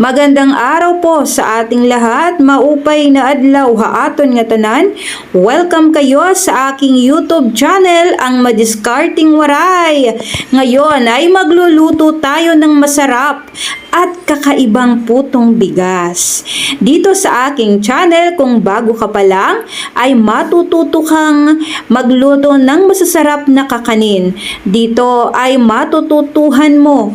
Magandang araw po sa ating lahat, maupay na adlaw haaton nga tanan. Welcome kayo sa aking YouTube channel, ang Madiskarting Waray. Ngayon ay magluluto tayo ng masarap at kakaibang putong bigas. Dito sa aking channel, kung bago ka pa lang, ay matututo kang magluto ng masasarap na kakanin. Dito ay matututuhan mo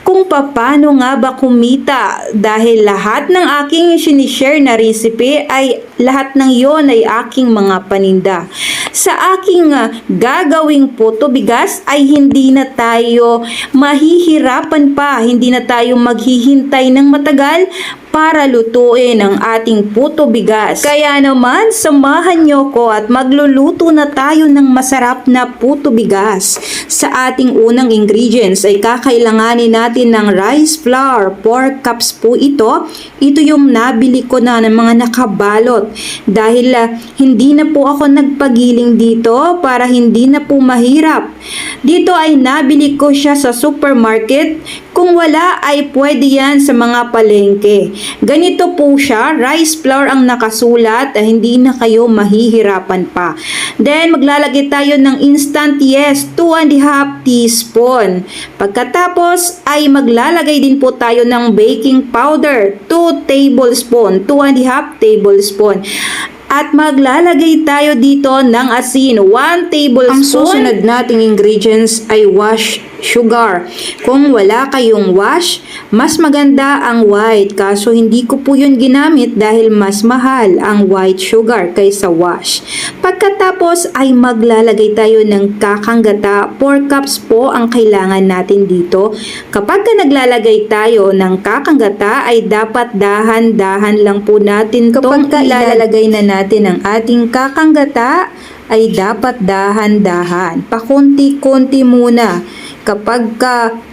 kung paano nga ba kumita, dahil lahat ng aking sinishare na recipe ay lahat ng yon ay aking mga paninda. Sa aking gagawing puto bigas ay hindi na tayo mahihirapan pa, hindi na tayo maghihintay ng matagal para lutuin ang ating puto bigas. Kaya naman, samahan nyo ko at magluluto na tayo ng masarap na puto bigas. Sa ating unang ingredients ay kakailanganin natin ng rice flour, 4 cups po ito. Ito yung nabili ko na ng mga nakabalot. Dahil hindi na po ako nagpagiling dito para hindi na po mahirap. Dito ay nabili ko siya sa supermarket. Kung wala ay pwede yan sa mga palengke. Ganito po siya, rice flour ang nakasulat, hindi na kayo mahihirapan pa. Then maglalagay tayo ng instant yes, 2½ teaspoon. Pagkatapos ay maglalagay din po tayo ng baking powder, 2 tablespoon, 2½ tablespoon. At maglalagay tayo dito ng asin, 1 tablespoon. Ang susunod nating ingredients ay wash sugar. Kung wala kayong wash, mas maganda ang white. Kaso hindi ko po yun ginamit dahil mas mahal ang white sugar kaysa wash. Pagkatapos ay maglalagay tayo ng kakang gata. 4 cups po ang kailangan natin dito. Kapag naglalagay tayo ng kakang gata ay dapat dahan-dahan lang po natin. Kapag ilalagay na natin ang ating kakang gata ay dapat dahan-dahan. Pakunti-kunti muna. Kapag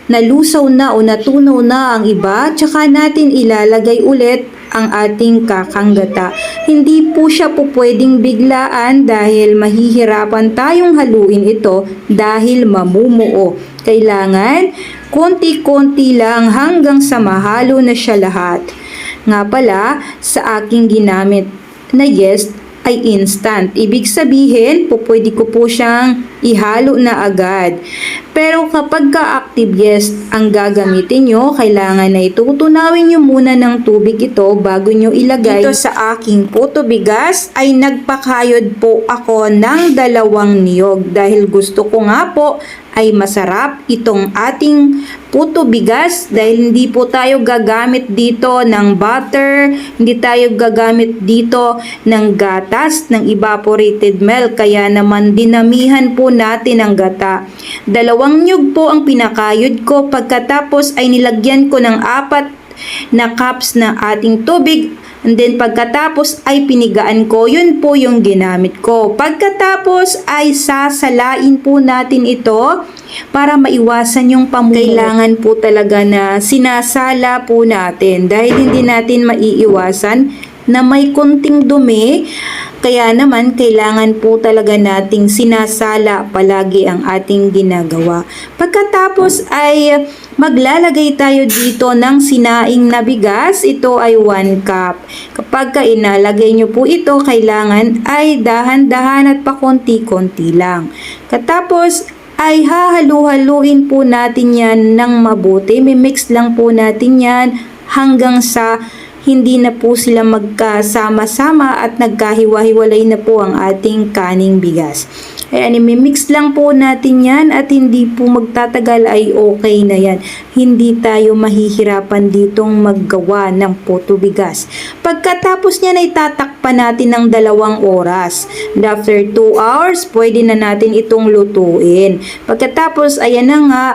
nalusaw na o natunaw na ang iba, tsaka natin ilalagay ulit ang ating kakang gata. Hindi po siya po pwedeng biglaan dahil mahihirapan tayong haluin ito dahil mamumuo. Kailangan konti-konti lang hanggang sa mahalo na siya lahat. Nga pala, sa aking ginamit na yeast ay instant. Ibig sabihin, pwede ko po siyang ihalo na agad. Pero kapag ka-active yeast ang gagamitin nyo, kailangan na itutunawin nyo muna ng tubig ito bago nyo ilagay. Dito sa aking puto bigas ay nagpakayod po ako ng 2 niyog dahil gusto ko nga po ay masarap itong ating puto bigas dahil hindi po tayo gagamit dito ng butter, hindi tayo gagamit dito ng gatas, ng evaporated milk, kaya naman dinamihan po natin ang gata. 2 niyog po ang pinakayod ko, pagkatapos ay nilagyan ko ng 4 na cups na ating tubig. And then pagkatapos ay pinigaan ko, yun po yung ginamit ko. Pagkatapos ay sasalain po natin ito para maiwasan yung pamumuo. Kailangan po talaga na sinasala po natin dahil hindi natin maiiwasan na may konting dumi. Kaya naman kailangan po talaga nating sinasala palagi ang ating ginagawa. Pagkatapos ay maglalagay tayo dito ng sinaing na bigas. Ito ay 1 cup. Kapag inalagay nyo po ito, kailangan ay dahan-dahan at pakonti-konti lang. Katapos ay hahalu-haluin po natin yan ng mabuti. Mimix lang po natin yan hanggang sa hindi na po sila magkasama-sama at nagkahiwa-hiwalay na po ang ating kaning bigas. Ayan, imimix lang po natin yan at hindi po magtatagal ay okay na yan. Hindi tayo mahihirapan ditong maggawa ng puto bigas. Pagkatapos niyan ay tatakpan natin ng 2 oras. And after 2 hours, pwede na natin itong lutuin. Pagkatapos, ayan na nga,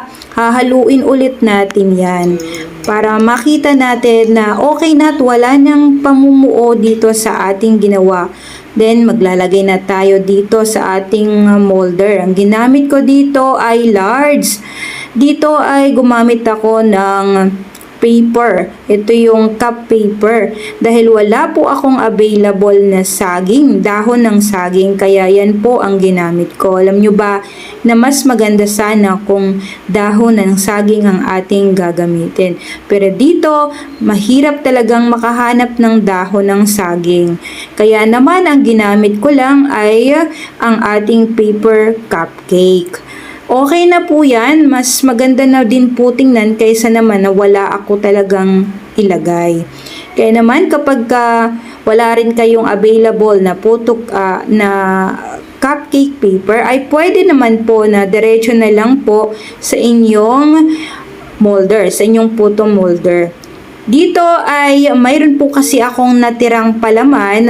hahaluin ulit natin yan para makita natin na okay na at wala nang pamumuo dito sa ating ginawa. Then maglalagay na tayo dito sa ating molder. Ang ginamit ko dito ay large. Dito ay gumamit ako ng paper. Ito yung cup paper. Dahil wala po akong available na saging, dahon ng saging, kaya yan po ang ginamit ko. Alam nyo ba na mas maganda sana kung dahon ng saging ang ating gagamitin. Pero dito, mahirap talagang makahanap ng dahon ng saging. Kaya naman ang ginamit ko lang ay ang ating paper cupcake. Okay na po yan, mas maganda na din po tingnan kaysa naman na wala ako talagang ilagay. Kaya naman kapag wala rin kayong available na na cupcake paper, ay pwede naman po na diretso na lang po sa inyong molder, sa inyong photo molder. Dito ay mayroon po kasi akong natirang palaman,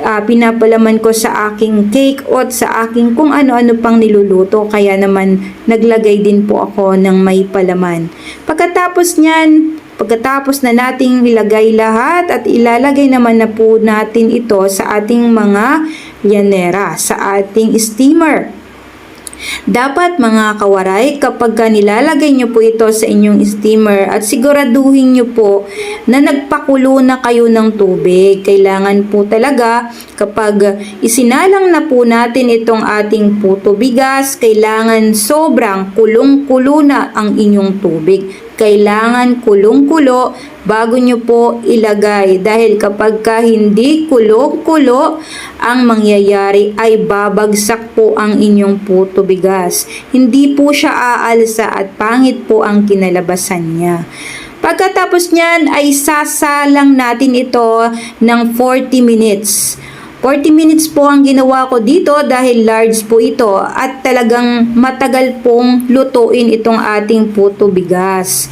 pinapalaman ko sa aking cake at sa aking kung ano-ano pang niluluto, kaya naman naglagay din po ako ng may palaman. Pagkatapos na nating ilagay lahat at ilalagay naman na po natin ito sa ating mga llanera, sa ating steamer. Dapat mga kawaray, kapag nilalagay nyo po ito sa inyong steamer at siguraduhin nyo po na nagpakulo na kayo ng tubig. Kailangan po talaga kapag isinalang na po natin itong ating puto bigas, kailangan sobrang kulong-kulo na ang inyong tubig. Kailangan kulong-kulo bago nyo po ilagay, dahil kapag hindi kulo-kulo, ang mangyayari ay babagsak po ang inyong puto bigas. Hindi po siya aalsa at pangit po ang kinalabasan niya. Pagkatapos niyan ay sasalang natin ito ng 40 minutes. 40 minutes po ang ginawa ko dito dahil large po ito at talagang matagal pong lutuin itong ating puto bigas.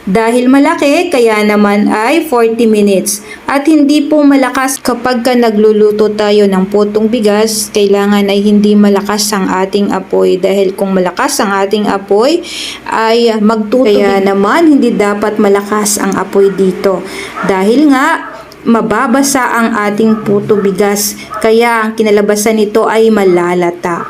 Dahil malaki, kaya naman ay 40 minutes. At hindi po malakas kapag nagluluto tayo ng putong bigas, kailangan ay hindi malakas ang ating apoy. Dahil kung malakas ang ating apoy, ay magtutubig. Kaya naman, hindi dapat malakas ang apoy dito. Dahil nga, mababasa ang ating puto bigas, kaya ang kinalabasan nito ay malalata.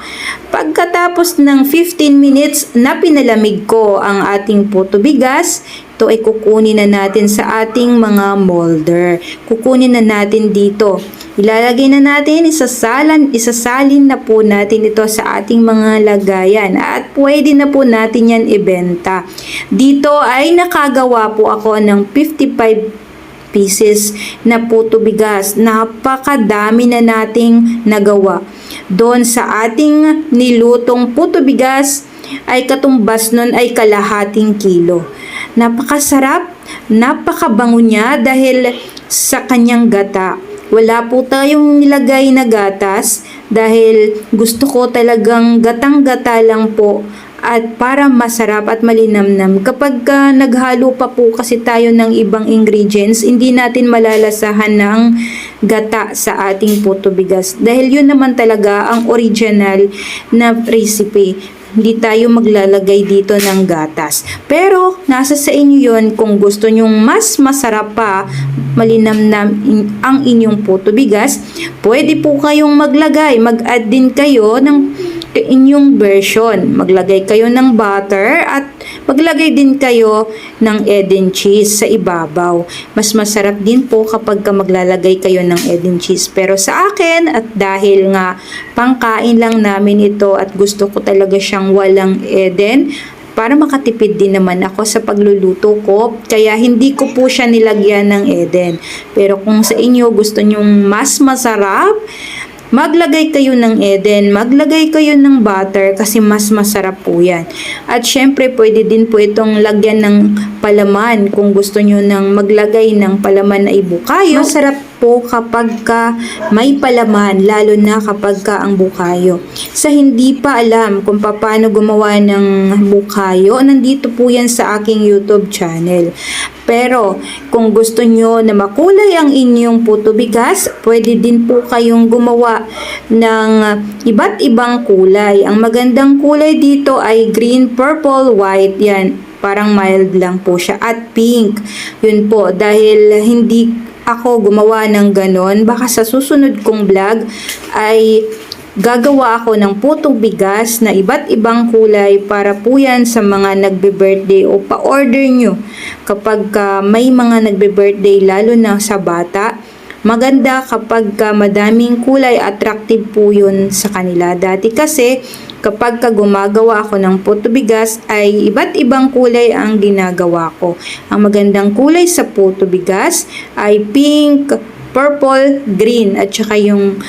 Pagkatapos ng 15 minutes na pinalamig ko ang ating puto bigas, ito ay kukunin na natin sa ating mga molder. Kukunin na natin dito. Ilalagay na natin, isasalin na po natin ito sa ating mga lagayan at pwede na po natin yan ibenta. Dito ay nakagawa po ako ng 55 pieces na puto bigas. Napakadami na nating nagawa. Doon sa ating nilutong puto bigas ay katumbas nun ay kalahating kilo. Napakasarap, napakabango niya dahil sa kanyang gata. Wala po tayong nilagay na gatas dahil gusto ko talagang gatang-gata lang po at para masarap at malinamnam. Kapag naghalo pa po kasi tayo ng ibang ingredients, hindi natin malalasahan ng gata sa ating puto bigas. Dahil yun naman talaga ang original na recipe. Hindi tayo maglalagay dito ng gatas. Pero, nasa sa inyo yun kung gusto nyong mas masarap pa, malinamnam ang inyong puto bigas, pwede po kayong mag-add din kayo ng inyong version. Maglagay kayo ng butter at maglagay din kayo ng egg and cheese sa ibabaw. Mas masarap din po kapag maglalagay kayo ng egg and cheese. Pero sa akin, at dahil nga pangkain lang namin ito at gusto ko talaga siyang walang eden, para makatipid din naman ako sa pagluluto ko, kaya hindi ko po siya nilagyan ng eden. Pero kung sa inyo gusto nyong mas masarap, maglagay kayo ng eden, maglagay kayo ng butter kasi mas masarap po yan. At syempre pwede din po itong lagyan ng palaman kung gusto nyo nang maglagay ng palaman na ibukayo. Masarap po kapag may palaman, lalo na kapag ang bukayo. Sa hindi pa alam kung paano gumawa ng bukayo, nandito po yan sa aking YouTube channel. Pero kung gusto nyo na makulay ang inyong puto bigas, pwede din po kayong gumawa ng iba't ibang kulay. Ang magandang kulay dito ay green, purple, white. Yan, parang mild lang po siya. At pink. Yun po, dahil hindi ako gumawa ng ganon, baka sa susunod kong vlog ay gagawa ako ng putong bigas na iba't ibang kulay para po yan sa mga nagbe-birthday o pa-order nyo. Kapag may mga nagbe-birthday, lalo na sa bata, maganda kapag madaming kulay, attractive po yun sa kanila. Dati kasi, kapag gumagawa ako ng puto bigas ay iba't ibang kulay ang ginagawa ko. Ang magandang kulay sa puto bigas ay pink, purple, green, at saka yung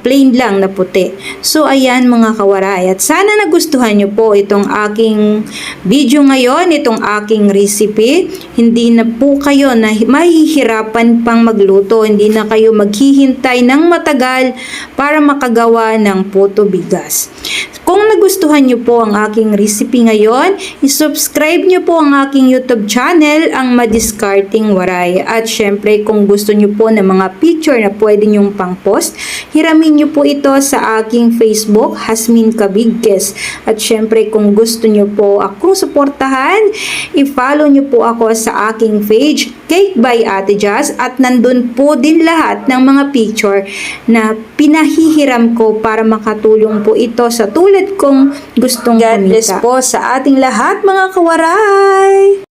plain lang na puti. So, ayan mga kawaray. At sana nagustuhan nyo po itong aking video ngayon, itong aking recipe. Hindi na po kayo na mahihirapan pang magluto. Hindi na kayo maghihintay ng matagal para makagawa ng puto bigas. Kung nagustuhan nyo po ang aking recipe ngayon, isubscribe nyo po ang aking YouTube channel, ang Madiskarting Waray. At syempre, kung gusto nyo po ng mga picture na pwede nyong pang-post, hiramin nyo po ito sa aking Facebook, Hasmin Cabigues. At syempre, kung gusto nyo po akong suportahan, i-follow nyo po ako sa aking page, Cake by Ate Jazz, at nandun po din lahat ng mga picture na pinahihiram ko para makatulong po ito sa tulad kong gustong kumita. God bless po sa ating lahat mga kawaray!